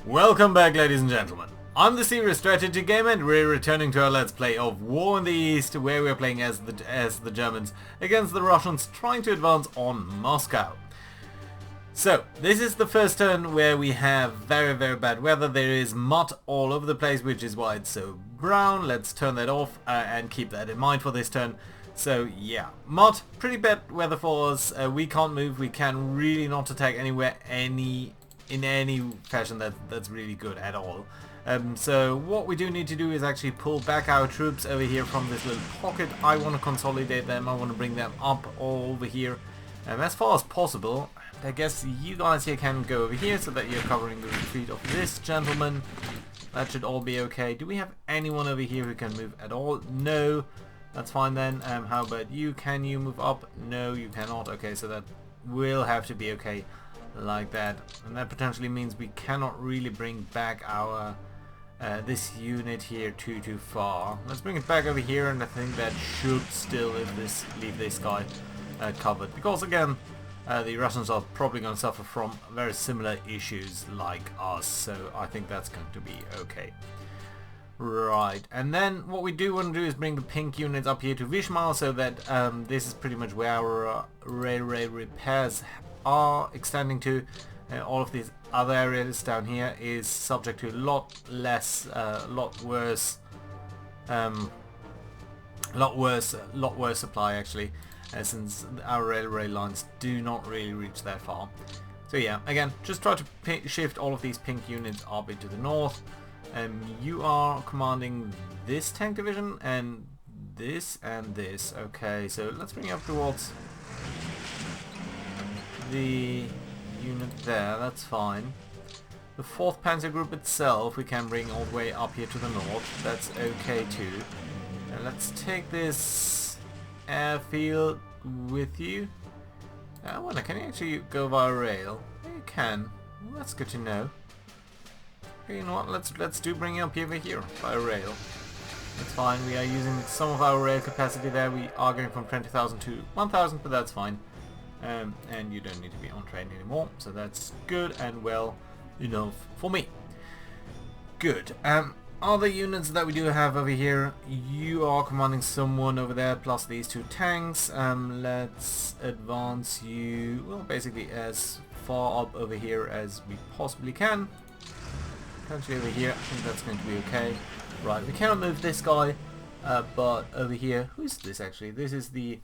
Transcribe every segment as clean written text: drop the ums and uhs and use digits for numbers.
Welcome back, ladies and gentlemen. I'm the Serious Strategy Gamer and we're returning to our Let's Play of War in the East, where we're playing as the Germans against the Russians trying to advance on Moscow. So, this is the first turn where we have very bad weather. There is mud all over the place, which is why it's so brown. Let's turn that off and keep that in mind for this turn. So yeah, mud, pretty bad weather for us. We can't move, we can really not attack anywhere, in any fashion that's really good at all. So what we do need to do is actually pull back our troops over here from this little pocket. I want to consolidate them, I want to bring them up over here as far as possible. I guess you guys here can go over here so that you're covering the retreat of this gentleman. That should all be okay. Do we have anyone over here who can move at all? No. That's fine then. How about you? Can you move up? No, you cannot. Okay, so that will have to be okay like that. And that potentially means we cannot really bring back our this unit here too far. Let's bring it back over here, and I think that should still leave this guy covered. Because again, the Russians are probably going to suffer from very similar issues like us. So I think that's going to be okay. Right, and then what we do want to do is bring the pink units up here to Vishmal, so that this is pretty much where our railway repairs are extending to. All of these other areas down here is subject to a lot worse supply actually, since our railway lines do not really reach that far. So yeah, again, just try to shift all of these pink units up into the north. You are commanding this tank division and this. Okay, so let's bring you up towards the unit there. That's fine. The 4th Panzer Group itself we can bring all the way up here to the north. That's okay too. And let's take this airfield with you. I wonder, can you actually go via rail? Yeah, you can. Well, that's good to know. You know what, let's bring you up over here by rail. That's fine, we are using some of our rail capacity there. We are going from 20,000 to 1,000, but that's fine. And you don't need to be on train anymore, so that's good and well enough for me. Good. Other units that we do have over here, you are commanding someone over there, plus these 2 tanks. Let's advance you, well, basically as far up over here as we possibly can. Potentially over here, I think that's going to be okay. Right, we cannot move this guy, but over here, who is this actually? This is the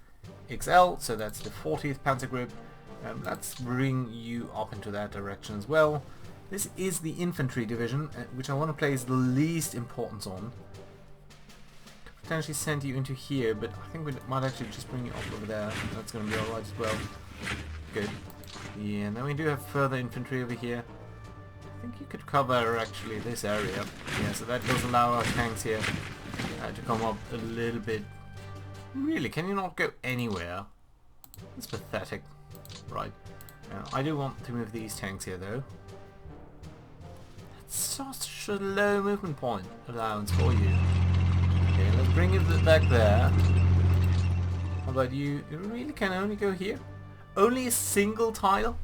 XL, so that's the 40th Panzer Group. Let's bring you up into that direction as well. This is the infantry division, which I want to place the least importance on. Could potentially send you into here, but I think we might actually just bring you up over there. That's going to be alright as well. Good. Yeah, and then we do have further infantry over here. I think you could cover actually this area. Yeah, so that does allow our tanks here to come up a little bit. Really, can you not go anywhere? That's pathetic. Right. I do want to move these tanks here though. That's such a low movement point allowance for you. Okay, let's bring it back there. How about you? You really can only go here? Only a single tile?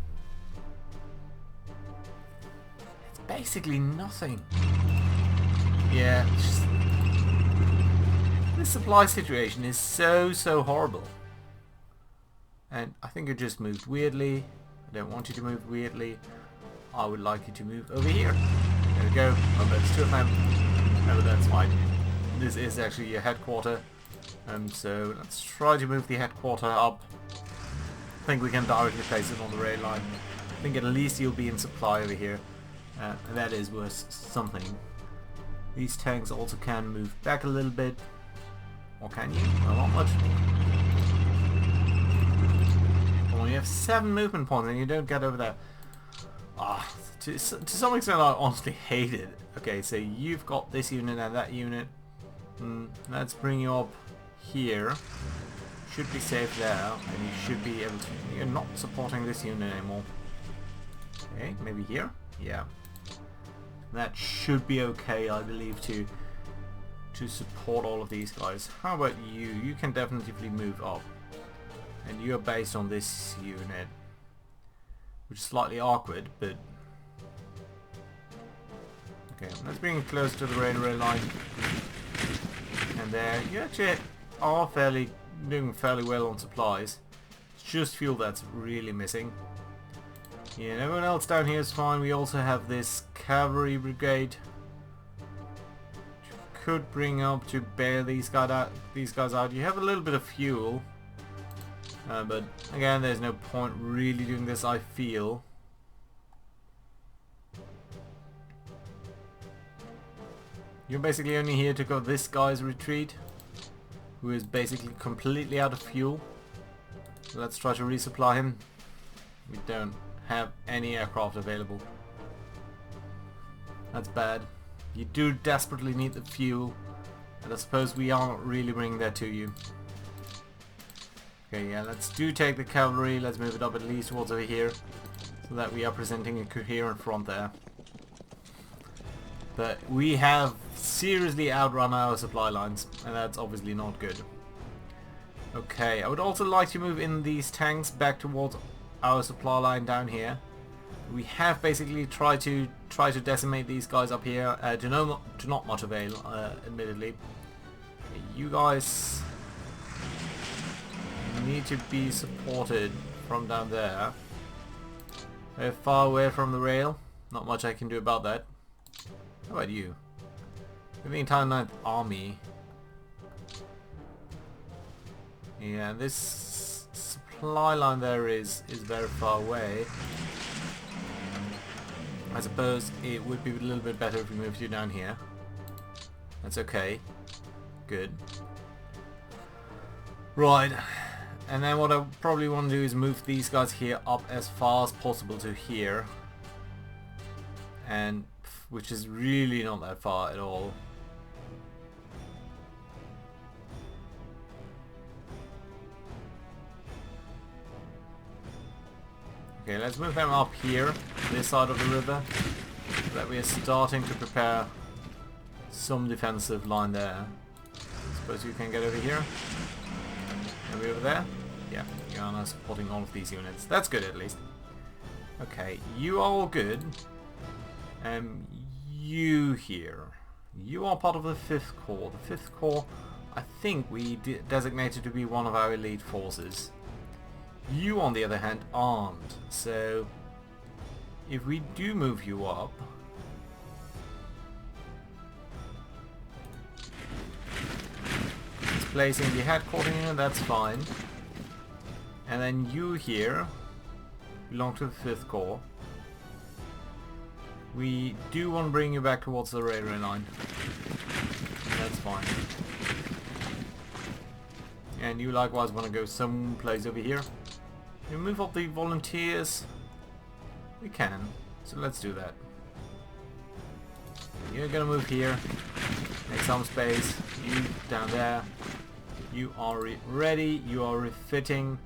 Basically nothing. Yeah, this supply situation is so horrible. And I think it just moved weirdly. I don't want you to move weirdly. I would like you to move over here. There we go. Oh, that's 2 of them. No, but that's fine. This is actually your headquarter. So let's try to move the headquarter up. I think we can directly place it on the rail line. I think at least you'll be in supply over here. And that is worth something. These tanks also can move back a little bit. Or can you? Well, not much. Well, you have 7 movement points and you don't get over there. To some extent I honestly hate it. Okay, so you've got this unit and that unit. Let's bring you up here. Should be safe there, and you should be able to... You're not supporting this unit anymore. Okay, maybe here? Yeah. That should be okay, I believe, to support all of these guys. How about you? You can definitely move up. And you're based on this unit. Which is slightly awkward, but Okay, let's bring it close to the railway line. And there, you actually are doing fairly well on supplies. It's just fuel that's really missing. Yeah, and everyone else down here is fine. We also have this cavalry brigade. Which could bring up to bail these guys out. You have a little bit of fuel. But again, there's no point really doing this, I feel. You're basically only here to go this guy's retreat, who is basically completely out of fuel. So let's try to resupply him. We don't have any aircraft available. That's bad. You do desperately need the fuel, and I suppose we aren't really bringing that to you. Okay, yeah, let's take the cavalry. Let's move it up at least towards over here, so that we are presenting a coherent front there. But we have seriously outrun our supply lines, and that's obviously not good. Okay, I would also like to move in these tanks back towards our supply line down here. We have basically tried to decimate these guys up here, to not much avail, admittedly. You guys need to be supported from down there. They're far away from the rail. Not much I can do about that. How about you? The entire 9th Army. Yeah, this supply line there is very far away. I suppose it would be a little bit better if we moved you down here. That's okay. Good. Right. And then what I probably want to do is move these guys here up as far as possible to here. And which is really not that far at all. Okay, let's move them up here, this side of the river, so that we are starting to prepare some defensive line there. Suppose you can get over here. Maybe over there? Yeah, you are now supporting all of these units. That's good at least. Okay, you are all good. You here. You are part of the 5th Corps. The 5th Corps, I think we designated to be one of our elite forces. You, on the other hand, aren't. So, if we do move you up... Displacing the headquarters unit, that's fine. And then you here belong to the 5th Corps. We do want to bring you back towards the railway line. That's fine. And you likewise want to go someplace over here. You move up the volunteers. We can. So let's do that. You're gonna move here. Make some space. You down there. You are ready. You are refitting.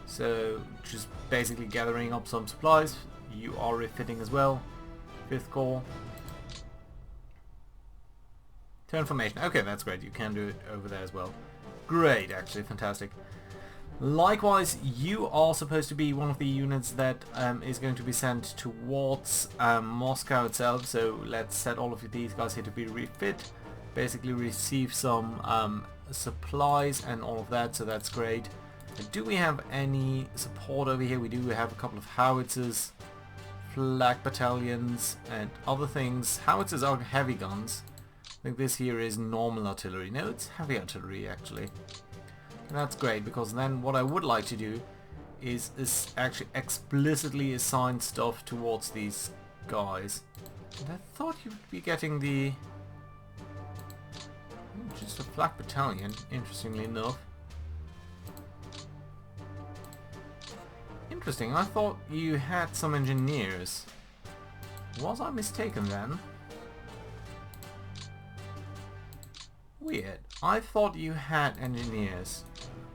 So just basically gathering up some supplies. You are refitting as well. 5th Corps. Turn formation. Okay, that's great. You can do it over there as well. Great, actually, fantastic. Likewise, you are supposed to be one of the units that is going to be sent towards Moscow itself. So let's set all of these guys here to be refit. Basically receive some supplies and all of that, so that's great. Do we have any support over here? We do have a couple of howitzers, flak battalions and other things. Howitzers are heavy guns. I think this here is normal artillery. No, it's heavy artillery actually. And that's great, because then what I would like to do is actually explicitly assign stuff towards these guys. And I thought you'd be getting the... just a flak battalion, interestingly enough. Interesting, I thought you had some engineers. Was I mistaken then? Weird. I thought you had engineers.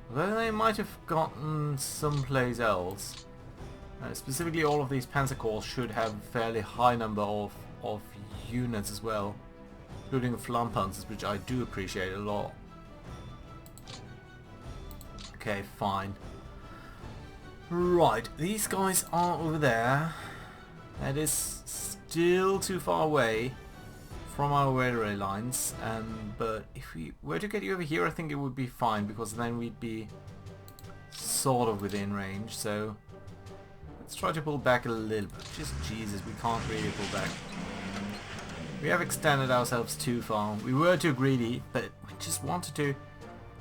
Though they might have gotten someplace else. Specifically, all of these Panzer Corps should have a fairly high number of units as well. Including the Flampanzers, which I do appreciate a lot. Okay, fine. Right, these guys are over there. That is still too far away. from our railway lines, but if we were to get you over here, I think it would be fine, because then we'd be sort of within range. So let's try to pull back a little bit. Just Jesus, we can't really pull back. We have extended ourselves too far. We were too greedy, but we just wanted to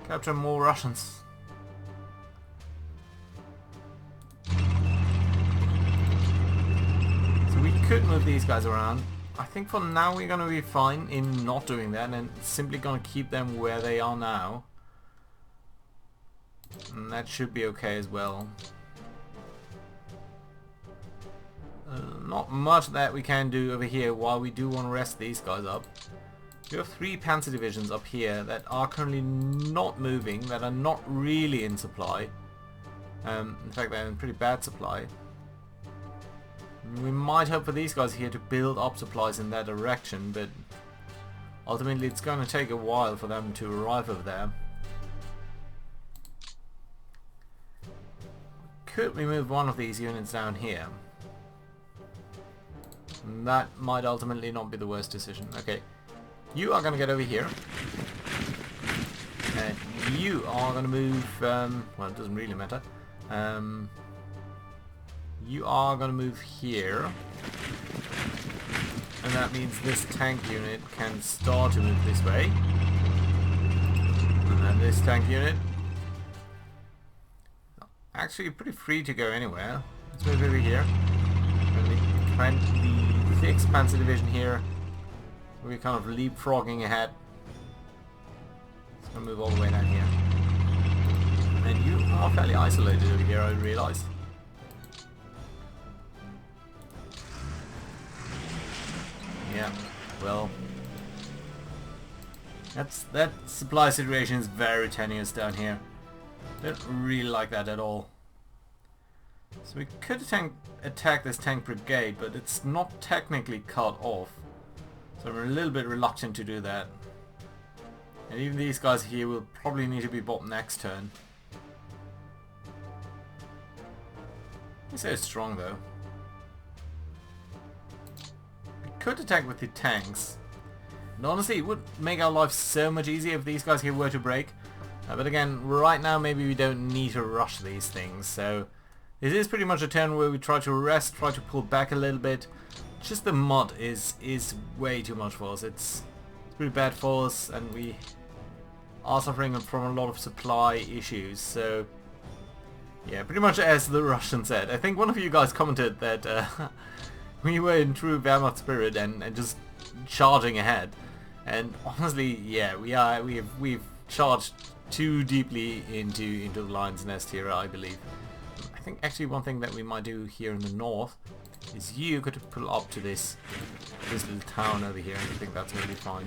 capture more Russians. So we could move these guys around. I think for now we're going to be fine in not doing that and simply going to keep them where they are now. And that should be okay as well. Not much that we can do over here while we do want to rest these guys up. We have 3 panzer divisions up here that are currently not moving, that are not really in supply. In fact, they're in pretty bad supply. We might hope for these guys here to build up supplies in that direction, but ultimately it's going to take a while for them to arrive over there. Could we move one of these units down here? That might ultimately not be the worst decision. Okay, you are going to get over here. And you are going to move, well, it doesn't really matter. You are going to move here. And that means this tank unit can start to move this way. And then this tank unit, actually pretty free to go anywhere. Let's move over here. And the 6th Panzer Division here. We're kind of leapfrogging ahead. It's going to move all the way down here. And you are fairly isolated over here, I realise. Yeah, well, that supply situation is very tenuous down here. Don't really like that at all. So we could attack this tank brigade, but it's not technically cut off. So we're a little bit reluctant to do that. And even these guys here will probably need to be bought next turn. He's so strong though. Could attack with the tanks, and honestly it would make our life so much easier if these guys here were to break, but again, right now maybe we don't need to rush these things. So this is pretty much a turn where we try to rest, try to pull back a little bit. Just the mud is way too much for us. It's pretty bad for us, and we are suffering from a lot of supply issues. So yeah, pretty much as the Russian said. I think one of you guys commented that we were in true Wehrmacht spirit and just charging ahead, and honestly, yeah, we've charged too deeply into the lion's nest here, I believe. I think actually one thing that we might do here in the north is you could pull up to this little town over here, and I think that's really fine.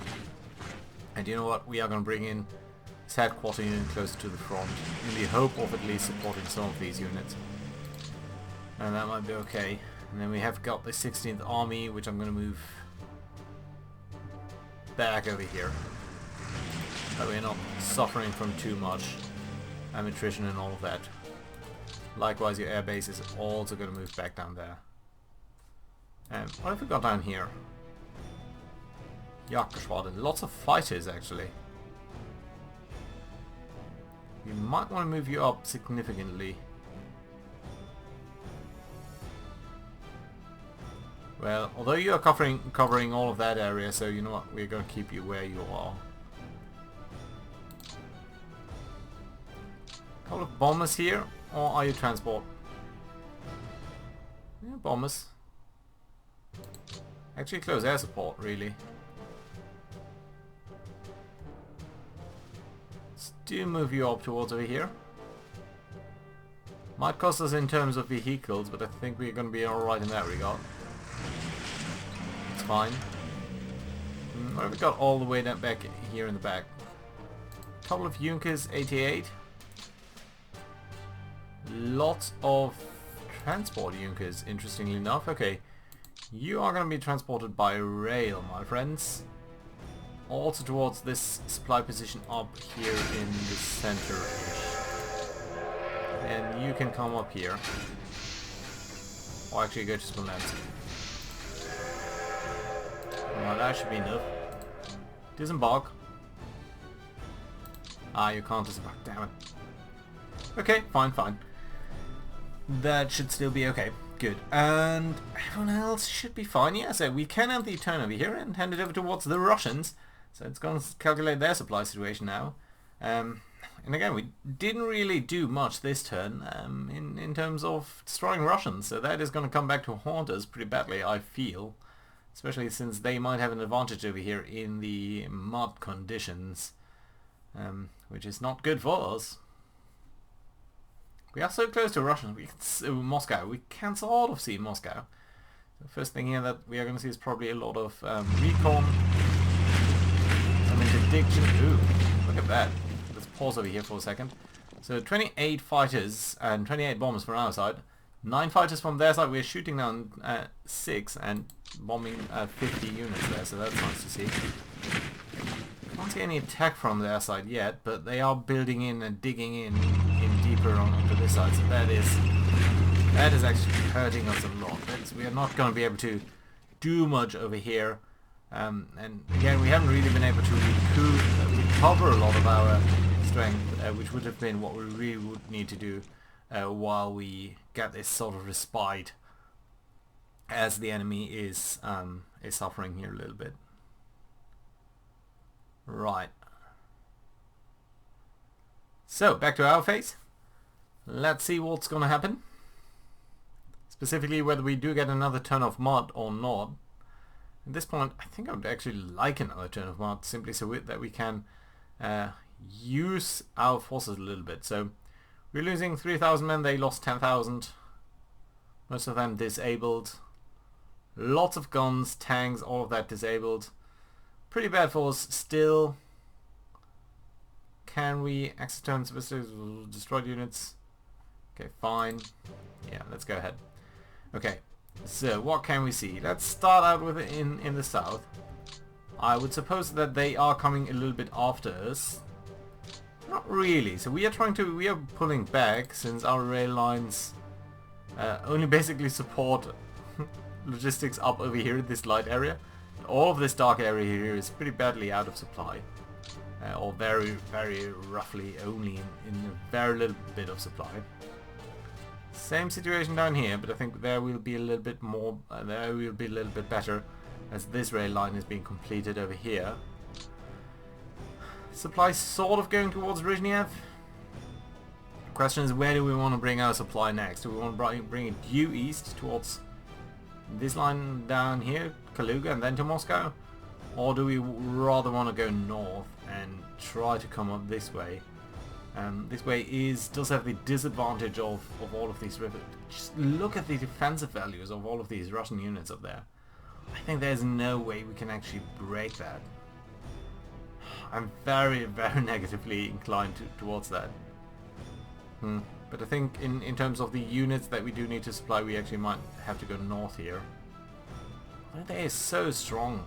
And you know what? We are going to bring in this headquarter unit closer to the front in the hope of at least supporting some of these units, and that might be okay. And then we have got the 16th Army, which I'm going to move back over here. That we're not suffering from too much attrition and all of that. Likewise, your air base is also going to move back down there. And what have we got down here? Jagdgeschwader. Lots of fighters, actually. We might want to move you up significantly. Well, although you are covering all of that area, so you know what, we're going to keep you where you are. A couple of bombers here, or are you transport? Yeah, bombers. Actually close air support, really. Let's do move you up towards over here. Might cost us in terms of vehicles, but I think we're going to be alright in that regard. It's fine. What have we got all the way down back here in the back? A couple of Junkers 88. Lots of transport Junkers, interestingly enough. Okay, you are going to be transported by rail, my friends. Also towards this supply position up here in the center-ish. And you can come up here. Or actually go to Smolensk. Well, that should be enough. Disembark. Ah, you can't disembark, damn it. Okay, fine, fine. That should still be okay. Good. And everyone else should be fine. Yeah, so we can have the turn over here and hand it over towards the Russians. So it's going to calculate their supply situation now. And again, we didn't really do much this turn in terms of destroying Russians. So that is going to come back to haunt us pretty badly, I feel. Especially since they might have an advantage over here in the mud conditions. Which is not good for us. We are so close to Russians, Moscow. We can sort of see Moscow. The first thing here that we are going to see is probably a lot of recon, some interdiction. Ooh, look at that. Let's pause over here for a second. So 28 fighters and 28 bombers from our side. 9 fighters from their side. We're shooting down 6 and bombing 50 units there, so that's nice to see. Can't see any attack from their side yet, but they are building in and digging in deeper onto this side, so that is actually hurting us a lot. We are not going to be able to do much over here, and again we haven't really been able to recover a lot of our strength, which would have been what we really would need to do while we get this sort of respite as the enemy is suffering here a little bit. Right. So, back to our phase. Let's see what's going to happen. Specifically, whether we do get another turn of mud or not. At this point, I think I would actually like another turn of mud, simply so that we can use our forces a little bit. So, we're losing 3,000 men, they lost 10,000. Most of them disabled. Lots of guns, tanks, all of that disabled. Pretty bad for us still. Can we access turn destroyed units? Okay, fine. Yeah, let's go ahead. Okay, so what can we see? Let's start out with it in the south. I would suppose that they are coming a little bit after us. Not really. So we are pulling back since our rail lines only basically support logistics up over here in this light area. All of this dark area here is pretty badly out of supply, or very, very roughly only in a very little bit of supply. Same situation down here, but I think there will be a little bit more. There will be a little bit better, as this rail line is being completed over here. Supply sort of going towards Rizhniev. The question is, where do we want to bring our supply next? Do we want to bring it due east towards this line down here, Kaluga, and then to Moscow? Or do we rather want to go north and try to come up this way? This way does have the disadvantage of all of these rivers. Just look at the defensive values of all of these Russian units up there. I think there's no way we can actually break that. I'm very, very negatively inclined towards that. But I think in terms of the units that we do need to supply, we actually might have to go north here. They are so strong.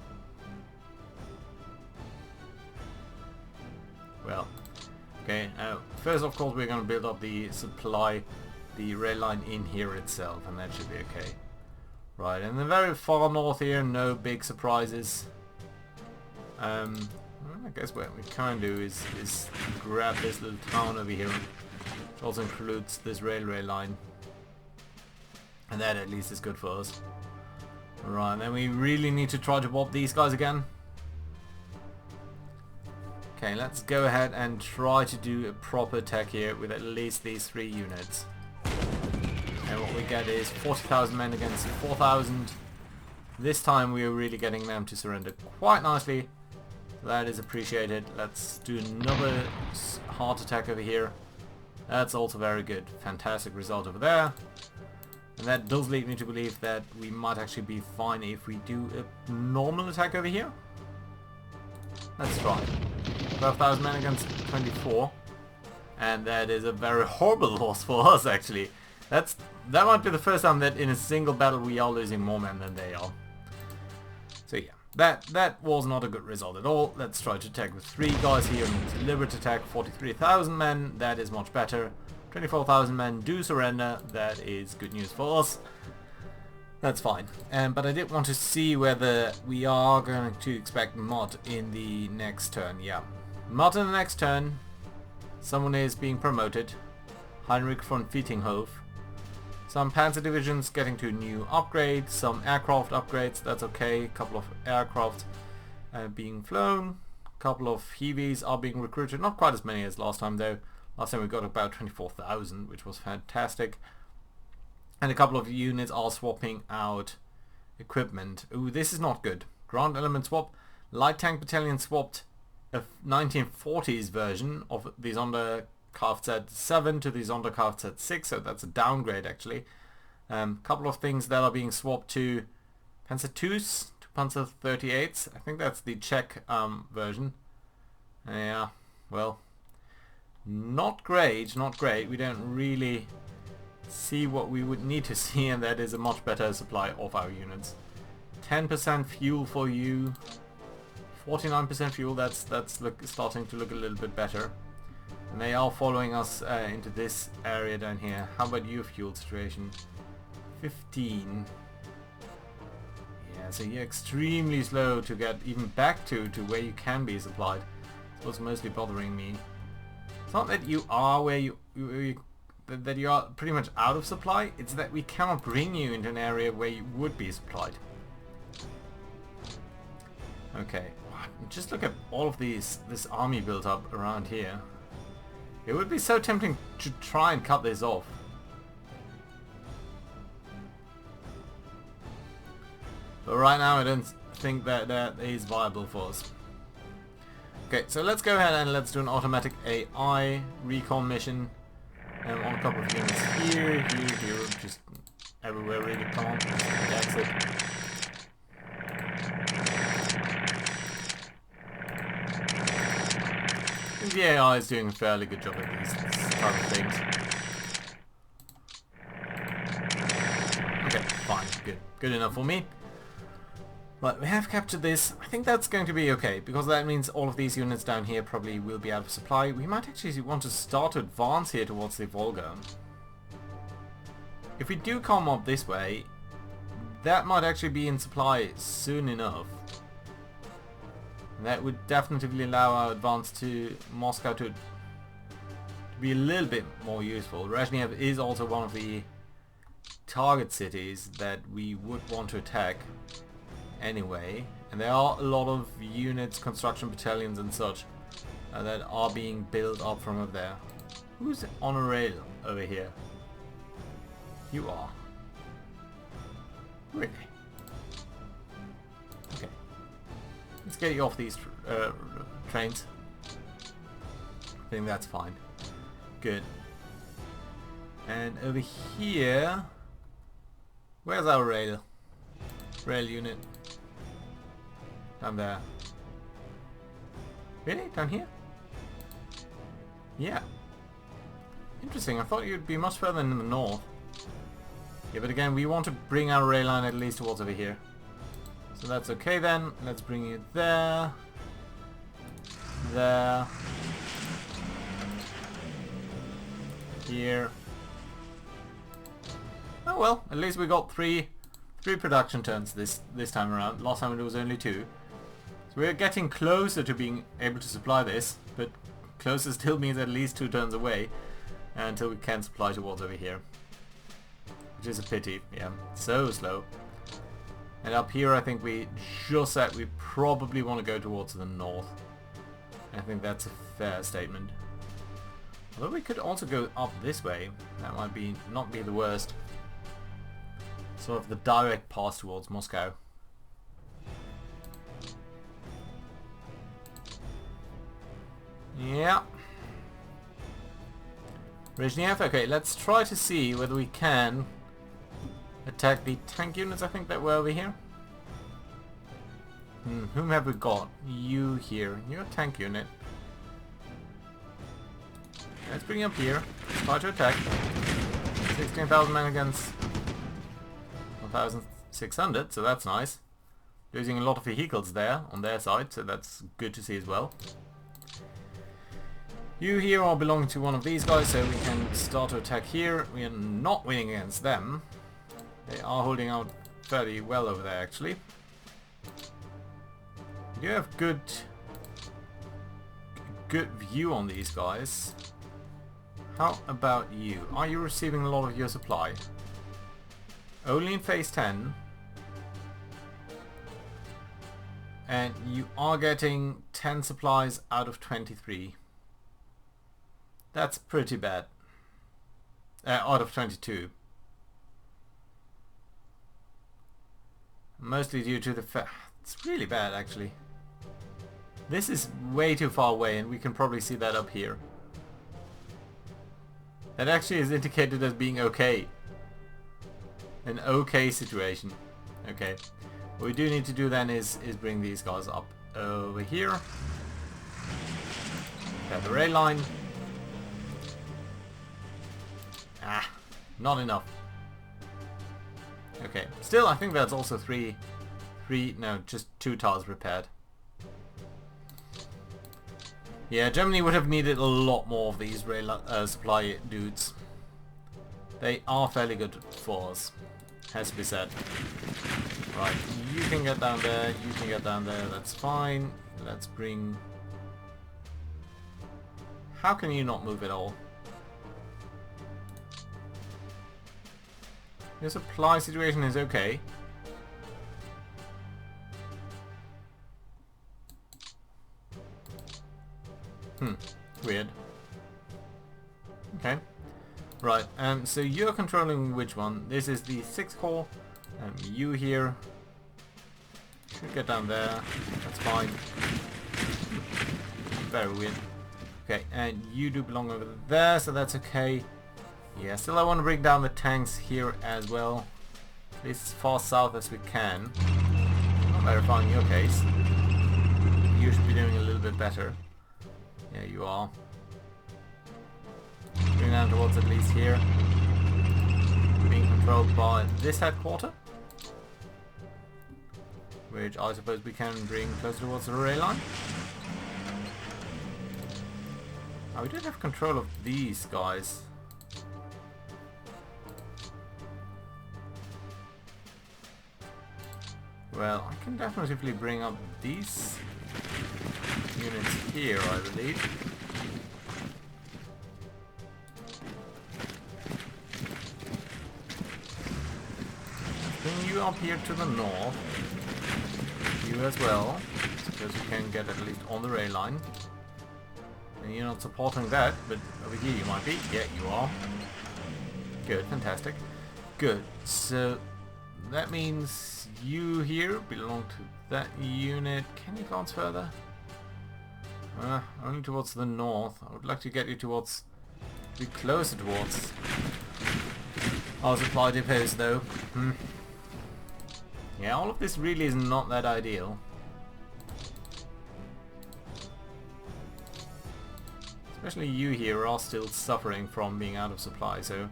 Well, okay. First, of course, we're going to build up the supply, the rail line in here itself, and that should be okay. Right, and then very far north here, no big surprises. I guess what we can do is grab this little town over here, which also includes this railway line, and that at least is good for us. Right, then we really need to try to whoop these guys again. Okay, let's go ahead and try to do a proper attack here with at least these 3 units. And what we get is 40,000 men against 4,000. This time we are really getting them to surrender quite nicely. That is appreciated. Let's do another heart attack over here. That's also very good. Fantastic result over there. And that does lead me to believe that we might actually be fine if we do a normal attack over here. Let's try. 12,000 men against 24. And that is a very horrible loss for us, actually. That might be the first time that in a single battle we are losing more men than they are. So yeah. That was not a good result at all. Let's try to attack with 3 guys here and deliberate attack. 43,000 men, that is much better. 24,000 men do surrender, that is good news for us. That's fine. But I did want to see whether we are going to expect mod in the next turn. Yeah. Mod in the next turn. Someone is being promoted. Heinrich von Vietinghof. Some panzer divisions getting to new upgrades. Some aircraft upgrades. That's okay. A couple of aircraft being flown. A couple of Heavies are being recruited. Not quite as many as last time though. Last time we got about 24,000, which was fantastic. And a couple of units are swapping out equipment. Ooh, this is not good. Ground element swap. Light tank battalion swapped a 1940s version of the Sonder Kfz 7 to the Sonder Kfz 6, so that's a downgrade actually. Couple of things that are being swapped to Panzer IIs, to Panzer 38s. I think that's the Czech version. Yeah, well, not great, not great. We don't really see what we would need to see, and that is a much better supply of our units. 10% fuel for you, 49% fuel, that's starting to look a little bit better. And they are following us into this area down here. How about your fuel situation? 15. Yeah, so you're extremely slow to get even back to where you can be supplied. That's what's mostly bothering me. It's not that you are where that you are pretty much out of supply, it's that we cannot bring you into an area where you would be supplied. Okay, just look at all of this army built up around here. It would be so tempting to try and cut this off. But right now I don't think that is viable for us. Okay, so let's go ahead and let's do an automatic AI recon mission. On a couple of units here, just everywhere really. Come on, that's it. I think the AI is doing a fairly good job at these type of things. Okay, fine, good enough for me. But we have captured this. I think that's going to be okay, because that means all of these units down here probably will be out of supply. We might actually want to start to advance here towards the Volga. If we do come up this way, that might actually be in supply soon enough. And that would definitely allow our advance to Moscow to be a little bit more useful. Rezhnev is also one of the target cities that we would want to attack anyway, and there are a lot of units, construction battalions and such that are being built up from over there. Who's on a rail over here? You are. Really? Okay. Let's get you off these trains. I think that's fine. Good. And over here, where's our rail unit? Down there. Really? Down here? Yeah. Interesting. I thought you'd be much further in the north. Yeah, but again, we want to bring our rail line at least towards over here. So that's okay then. Let's bring you there. There. Here. Oh well, at least we got three production turns this time around. Last time it was only 2. So we're getting closer to being able to supply this, but closer still means at least 2 turns away until we can supply towards over here. Which is a pity, yeah, so slow. And up here I think we just said we probably want to go towards the north. I think that's a fair statement. Although we could also go up this way, that might not be the worst. Sort of the direct path towards Moscow. Yeah. Rezhnev, okay, let's try to see whether we can attack the tank units I think that were over here. Whom have we got? You here. You're a tank unit. Let's bring you up here. Try to attack. 16,000 men against 1,600, so that's nice. Losing a lot of vehicles there on their side, so that's good to see as well. You here are belonging to one of these guys, so we can start to attack here. We are not winning against them. They are holding out fairly well over there actually. You have good view on these guys. How about you? Are you receiving a lot of your supply? Only in phase 10. And you are getting 10 supplies out of 23. That's pretty bad. Out of 22. Mostly due to the fact... It's really bad actually. This is way too far away and we can probably see that up here. That actually is indicated as being okay. An okay situation. Okay. What we do need to do then is bring these guys up over here. Have the rail line. Ah, not enough. Okay. Still, I think that's also just 2 tiles repaired. Yeah, Germany would have needed a lot more of these rail supply dudes. They are fairly good for us, has to be said. Right, you can get down there, you can get down there, that's fine. Let's bring... How can you not move at all? Your supply situation is okay. Weird. Okay. Right, so you're controlling which one? This is the 6th core. You here should get down there. That's fine. Very weird. Okay, and you do belong over there, so that's okay. Yeah, still I want to bring down the tanks here as well. At least as far south as we can. Not verifying your case. You should be doing a little bit better. Yeah, you are. Going down towards at least here. Being controlled by this headquarter. Which I suppose we can bring closer towards the rail line. Oh, we did have control of these guys. Well, I can definitely bring up these units here, I believe. Bring you up here to the north. You as well, because you can get at least on the rail line. And you're not supporting that, but over here you might be. Yeah, you are. Good, fantastic. Good, so that means you here belong to that unit. Can you advance further? Only towards the north. I would like to get you towards... be closer towards our supply depots though. Yeah, all of this really is not that ideal. Especially you here are still suffering from being out of supply, so you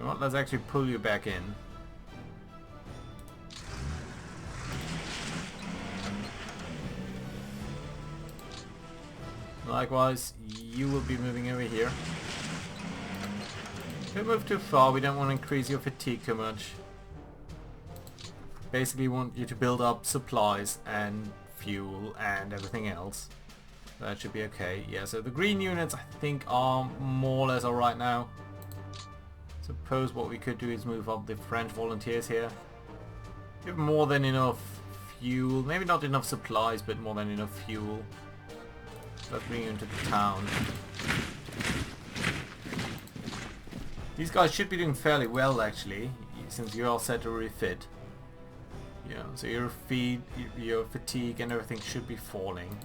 know what, let's actually pull you back in. Likewise, you will be moving over here. Don't move too far, we don't want to increase your fatigue too much. Basically want you to build up supplies and fuel and everything else. That should be okay. Yeah, so the green units I think are more or less alright now. Suppose what we could do is move up the French volunteers here. Give more than enough fuel. Maybe not enough supplies, but more than enough fuel. Let's bring you into the town. These guys should be doing fairly well actually, since you're all set to refit. Yeah, so your fatigue and everything should be falling.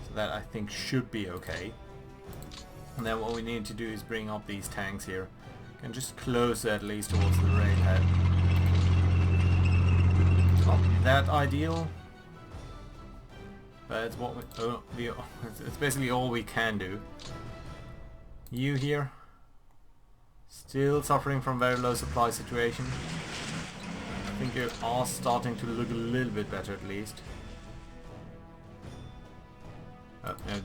So that I think should be okay. And then what we need to do is bring up these tanks here. And just closer at least towards the railhead. It's not that ideal. But it's what it's basically all we can do. You here, still suffering from very low supply situation. I think you are starting to look a little bit better at least. Oh, no,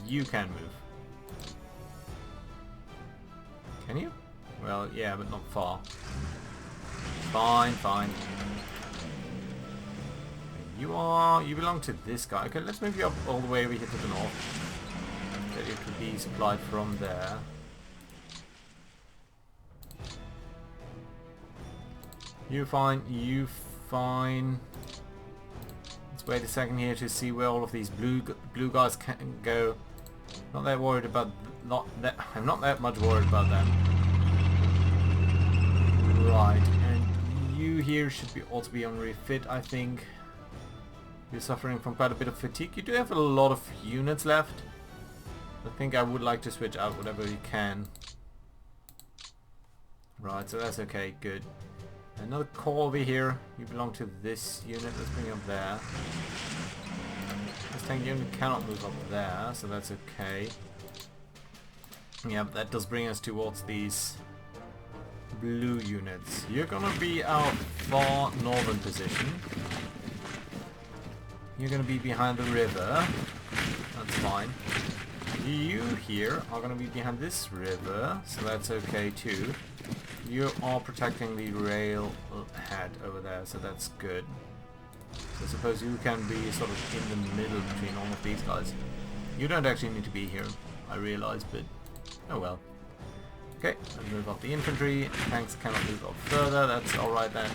you can move. Can you? Well, yeah, but not far. Fine, fine. You belong to this guy. Okay, let's move you up all the way over here to the north. That it could be supplied from there. You fine, you fine. Let's wait a second here to see where all of these blue guys can go. Not that worried about, I'm not that much worried about them. Right, and you here should also be on refit, I think. You're suffering from quite a bit of fatigue. You do have a lot of units left. I think I would like to switch out whatever you can. Right, so that's okay, good. Another core over here. You belong to this unit. Let's bring you up there. This tank unit cannot move up there, so that's okay. Yeah, but that does bring us towards these blue units. You're gonna be our far northern position. You're gonna be behind the river. That's fine. You here are gonna be behind this river, so that's okay too. You are protecting the rail head over there, so that's good. So I suppose you can be sort of in the middle between all of these guys. You don't actually need to be here, I realize, but oh well. Okay, let's move up the infantry. Tanks cannot move up further, that's alright then.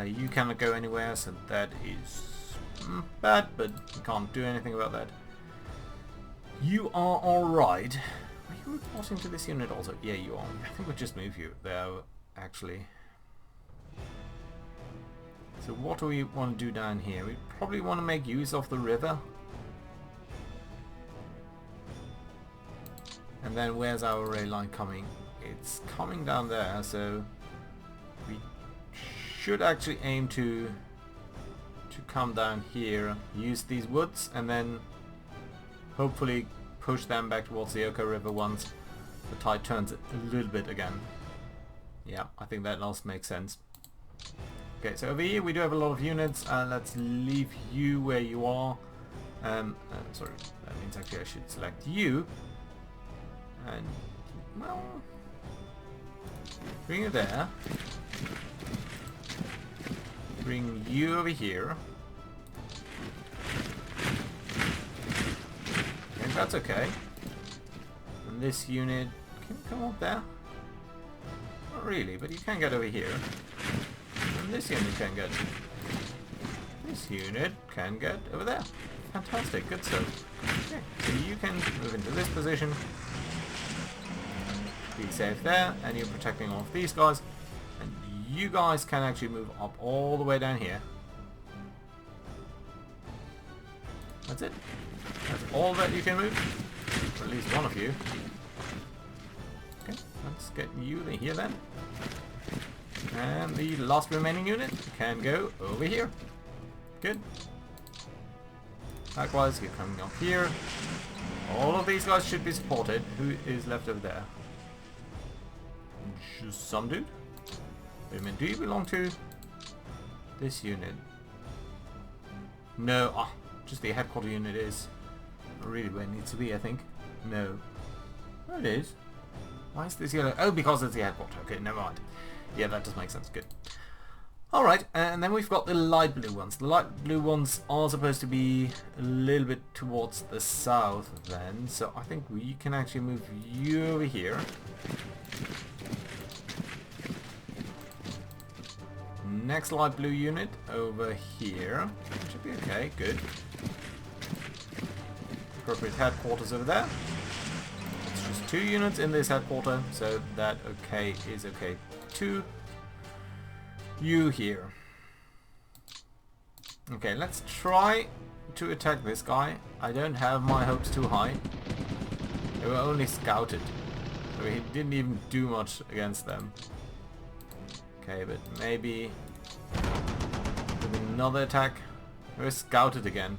You cannot go anywhere, so that is bad, but we can't do anything about that. You are alright. Are you reporting to this unit also? Yeah, you are. I think we'll just move you there, actually. So what do we want to do down here? We probably want to make use of the river. And then where's our rail line coming? It's coming down there, so we should actually aim to come down here, use these woods, and then hopefully push them back towards the Oka River once the tide turns a little bit again. Yeah, I think that last makes sense. Okay, so over here we do have a lot of units. Let's leave you where you are. Sorry, that means actually I should select you. And, well, bring you there. Bring you over here. I think that's okay. And this unit can come up there. Not really, but you can get over here. And this unit can get. This unit can get over there. Fantastic, good stuff. Okay, so you can move into this position. Be safe there, and you're protecting all of these guys. And you guys can actually move up all the way down here. That's it. That's all that you can move. Or at least one of you. Okay, let's get you here then. And the last remaining unit can go over here. Good. Likewise, you're coming up here. All of these guys should be supported. Who is left over there? Just some dude? Wait a minute, do you belong to this unit? No, just the headquarter unit is really where it needs to be, I think. No. Oh, it is. Why is this yellow? Oh, because it's the headquarter. Okay, never mind. Yeah, that does make sense. Good. Alright, and then we've got the light blue ones. The light blue ones are supposed to be a little bit towards the south then, so I think we can actually move you over here. Next light blue unit over here. Should be okay, good. Appropriate headquarters over there. It's just 2 units in this headquarter, so that okay is okay too. You here. Okay, let's try to attack this guy. I don't have my hopes too high. They were only scouted. So he didn't even do much against them. Okay, but maybe with another attack. They were scouted again.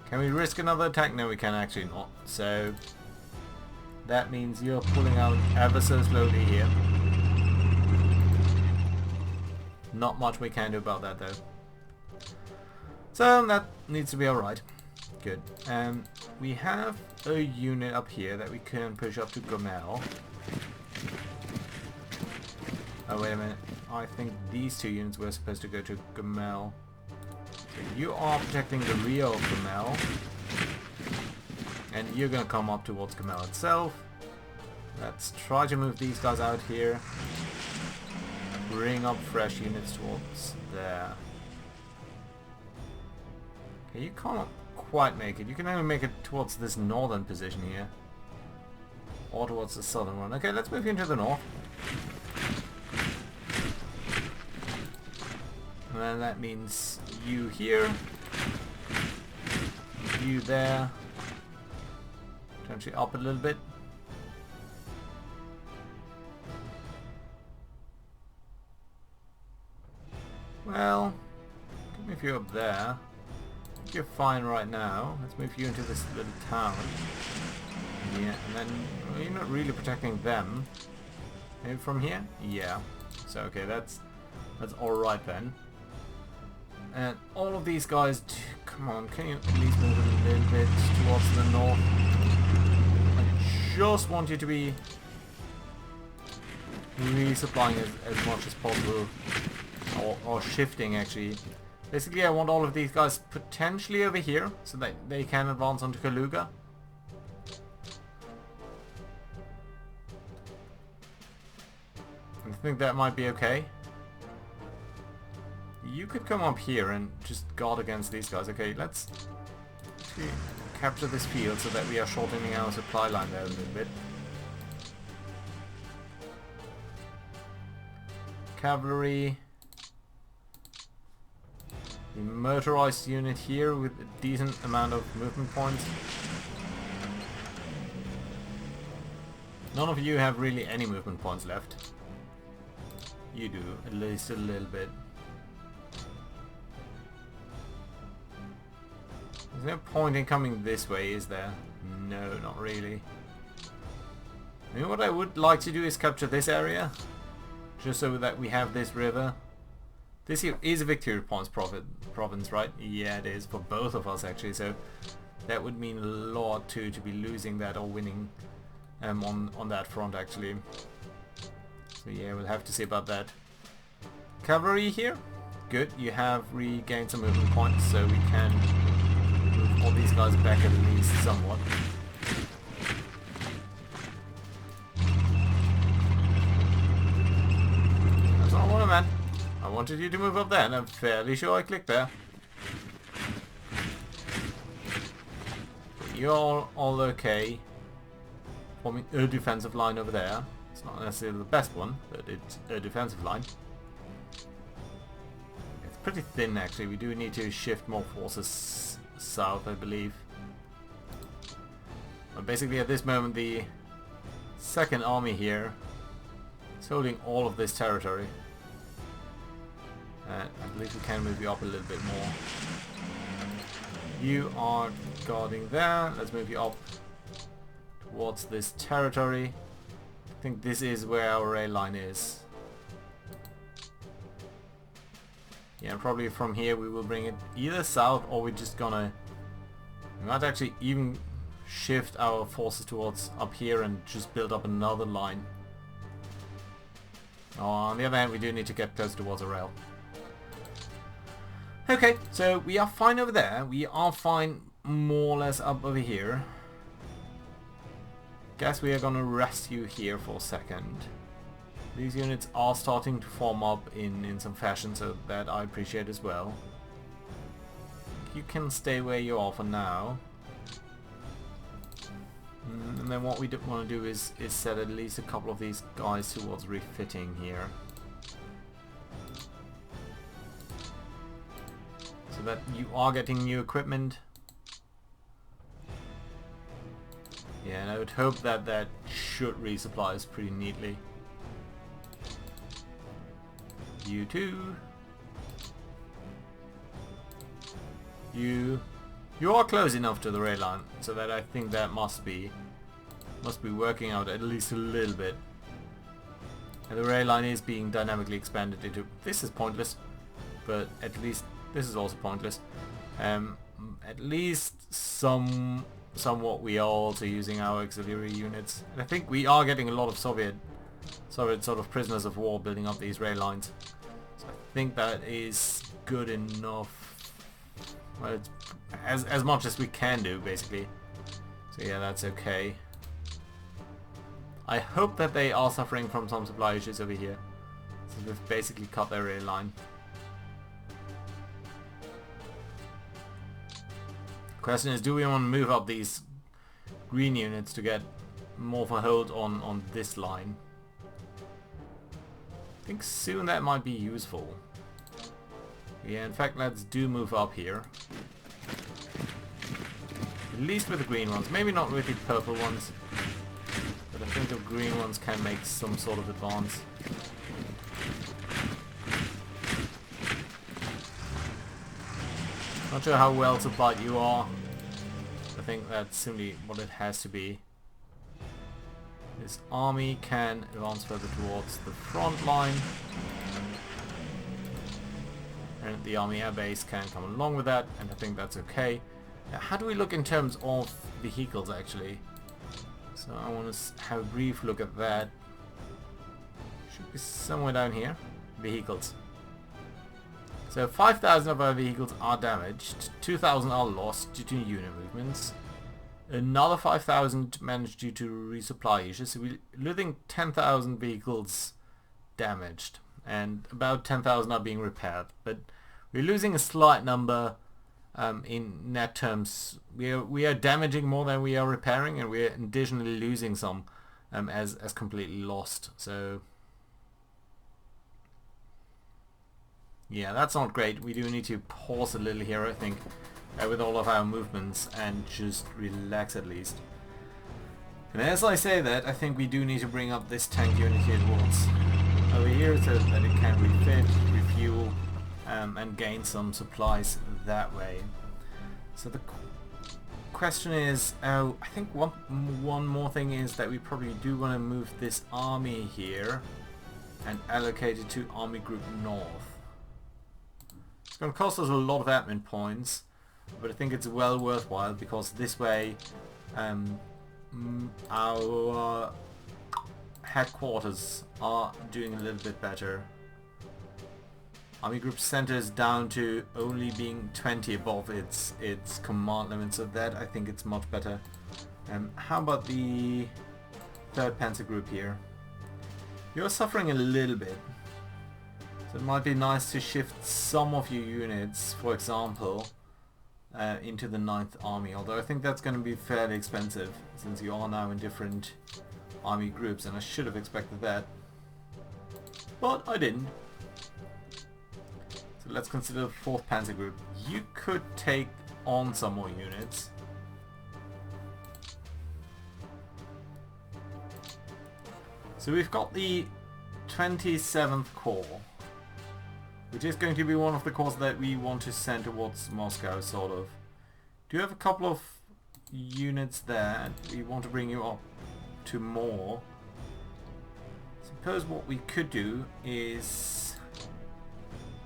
Can we risk another attack? No, we can actually not. So that means you're pulling out ever so slowly here. Not much we can do about that though. So that needs to be alright. Good. We have a unit up here that we can push up to Gomel. Oh, wait a minute. I think these two units were supposed to go to Gomel. So you are protecting the rear of Gomel. And you're going to come up towards Gomel itself. Let's try to move these guys out here. Bring up fresh units towards there. Okay, you can't quite make it. You can only make it towards this northern position here. Or towards the southern one. Okay, let's move into the north. And then that means you here. You there. Potentially up a little bit. Well, give me you up there. You're fine right now. Let's move you into this little town. Yeah, and then well, you're not really protecting them. Maybe from here? Yeah. So okay, that's alright then. And all of these guys, come on, can you at least move a little bit towards the north? I just want you to be resupplying as much as possible. Or shifting actually. Basically I want all of these guys potentially over here so that they can advance onto Kaluga. I think that might be okay. You could come up here and just guard against these guys. Okay, let's capture this field so that we are shortening our supply line there a little bit. Cavalry. The motorized unit here with a decent amount of movement points. None of you have really any movement points left. You do, at least a little bit. There's no point in coming this way, is there? No, not really. I mean, what I would like to do is capture this area. Just so that we have this river. This here is a victory points province, right? Yeah, it is for both of us actually. So that would mean a lot to be losing that or winning on that front actually. So yeah, we'll have to see about that. Cavalry here, good. You have regained some movement points, so we can move all these guys back at least somewhat. That's not what I meant. I wanted you to move up there, and I'm fairly sure I clicked there. You're all okay. Forming a defensive line over there. It's not necessarily the best one, but it's a defensive line. It's pretty thin actually. We do need to shift more forces south, I believe. But basically at this moment the second army here is holding all of this territory. I believe we can move you up a little bit more. You are guarding there. Let's move you up towards this territory. I think this is where our rail line is. Yeah, probably from here we will bring it either south or we're just gonna... We might actually even shift our forces towards up here and just build up another line. On the other hand, we do need to get close towards a rail. Okay, so we are fine over there. We are fine more or less up over here. Guess we are gonna rest you here for a second. These units are starting to form up in some fashion, so that I appreciate as well. You can stay where you are for now. And then what we want to do is set at least a couple of these guys towards refitting here. So that you are getting new equipment. Yeah, and I would hope that that should resupply us pretty neatly. You too. You are close enough to the rail line, so that I think that must be working out at least a little bit. And the rail line is being dynamically expanded into... This is pointless, but at least this is also pointless. at least somewhat we are also using our auxiliary units. And I think we are getting a lot of Soviet sort of prisoners of war building up these rail lines. So I think that is good enough. Well, it's as much as we can do, basically. So yeah, that's okay. I hope that they are suffering from some supply issues over here. So we've basically cut their rail line. Question is, do we want to move up these green units to get more of a hold on this line? I think soon that might be useful. Yeah, in fact, let's move up here. At least with the green ones. Maybe not with the purple ones. But I think the green ones can make some sort of advance. Not sure how well supplied you are. I think that's simply what it has to be. This army can advance further towards the front line. And the army air base can come along with that, and I think that's okay. Now, how do we look in terms of vehicles, actually? So I want to have a brief look at that. Should be somewhere down here. Vehicles. So 5,000 of our vehicles are damaged, 2,000 are lost due to unit movements, another 5,000 managed due to resupply issues, so we're losing 10,000 vehicles damaged, and about 10,000 are being repaired, but we're losing a slight number in net terms. We are damaging more than we are repairing, and we're additionally losing some as completely lost, so... yeah, that's not great. We do need to pause a little here, I think, with all of our movements and just relax at least. And as I say that, I think we do need to bring up this tank unit here towards over here so that it can refit, refuel, and gain some supplies that way. So the question is, I think one more thing is that we probably do want to move this army here and allocate it to Army Group North. It's going to cost us a lot of admin points, but I think it's well worthwhile because this way our headquarters are doing a little bit better. Army Group Center is down to only being 20 above its command limit, so that I think it's much better. How about the 3rd Panzer Group here? You're suffering a little bit. So it might be nice to shift some of your units, for example, into the 9th Army, although I think that's going to be fairly expensive since you are now in different army groups, and I should have expected that. But I didn't. So let's consider the 4th Panzer Group. You could take on some more units. So we've got the 27th Corps, which is going to be one of the corps that we want to send towards Moscow, sort of. Do you have a couple of units there? We want to bring you up to more. Suppose what we could do is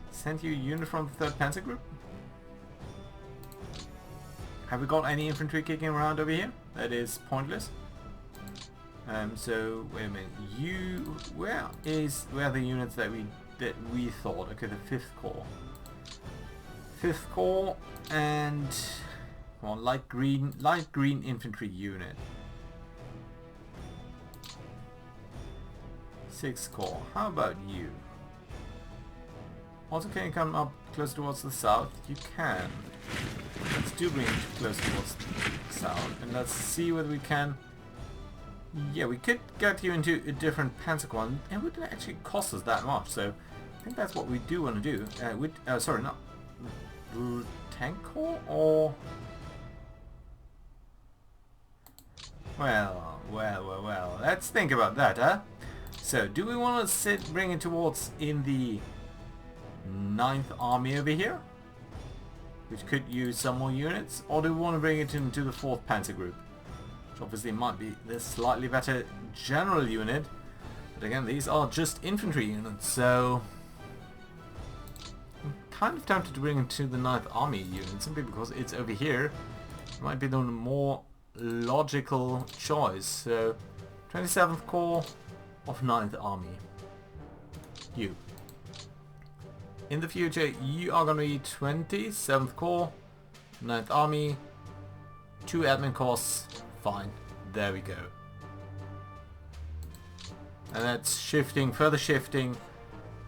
send you a unit from the 3rd Panzer Group. Have we got any infantry kicking around over here? That is pointless. So wait a minute. Where are the units that we thought? Okay, the 5th Corps. 5th Corps and light green infantry unit. 6th Corps. How about you? Also, can you come up close towards the south? You can. Let's do bring it close towards the south, and let's see whether we can. Yeah, we could get you into a different Panzer Corps, and it wouldn't actually cost us that much, so I think that's what we do want to do. Sorry, not Tank Corps, or... Well, let's think about that, huh? So, do we want to bring it towards in the 9th Army over here, which could use some more units, or do we want to bring it into the 4th Panzer Group? Obviously might be the slightly better general unit, but again these are just infantry units, so I'm kind of tempted to bring into the 9th Army unit, simply because it's over here. It might be the more logical choice. So, 27th Corps of 9th Army. You. In the future, you are going to be 27th Corps, 9th Army, 2 admin costs. Fine. There we go. And that's shifting, further shifting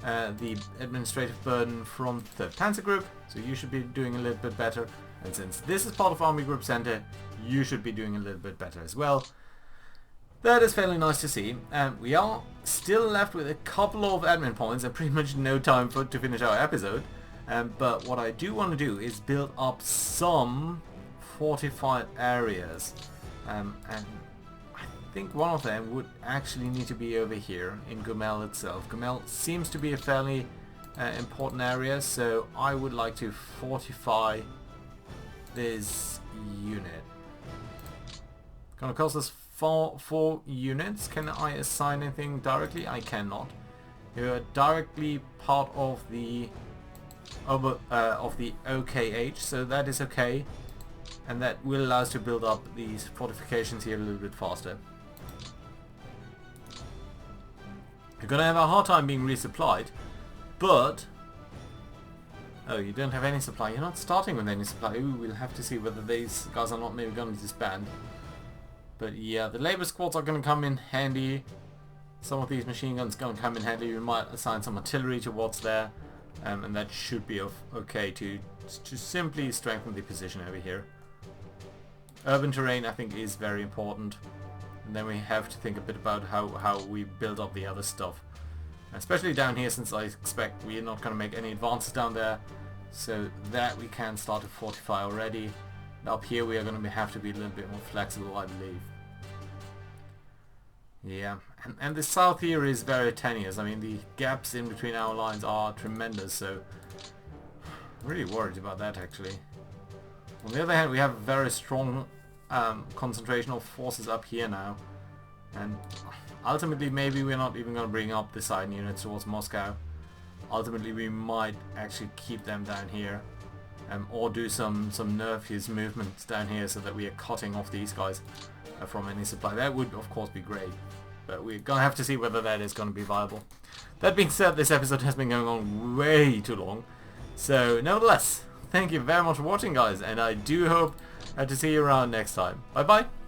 the administrative burden from 3rd Panzer Group, so you should be doing a little bit better. And since this is part of Army Group Center, you should be doing a little bit better as well. That is fairly nice to see. We are still left with a couple of admin points and pretty much no time to finish our episode. But what I do want to do is build up some fortified areas. And I think one of them would actually need to be over here in Gomel itself. Gomel seems to be a fairly important area, so I would like to fortify this unit. Gonna cost us 4 units. Can I assign anything directly? I cannot. You're directly part of the OKH, so that is okay, and that will allow us to build up these fortifications here a little bit faster. You're gonna have a hard time being resupplied, but oh, you don't have any supply. You're not starting with any supply. Ooh, we'll have to see whether these guys are not maybe going to disband. But yeah, the labor squads are going to come in handy. Some of these machine guns going to come in handy. We might assign some artillery towards there, and that should be okay to simply strengthen the position over here. Urban terrain, I think, is very important, and then we have to think a bit about how we build up the other stuff, especially down here, since I expect we're not going to make any advances down there, so that we can start to fortify already. Up here we are going to have to be a little bit more flexible, I believe. Yeah, and the south here is very tenuous. I mean, the gaps in between our lines are tremendous, so I'm really worried about that actually. On the other hand, we have a very strong concentration of forces up here now, and ultimately maybe we're not even going to bring up the side units towards Moscow. Ultimately we might actually keep them down here. Or do some nervous movements down here so that we are cutting off these guys from any supply. That would of course be great, but we're gonna have to see whether that is gonna be viable. That being said, this episode has been going on way too long, so nevertheless, thank you very much for watching, guys, and I do hope to see you around next time. Bye bye.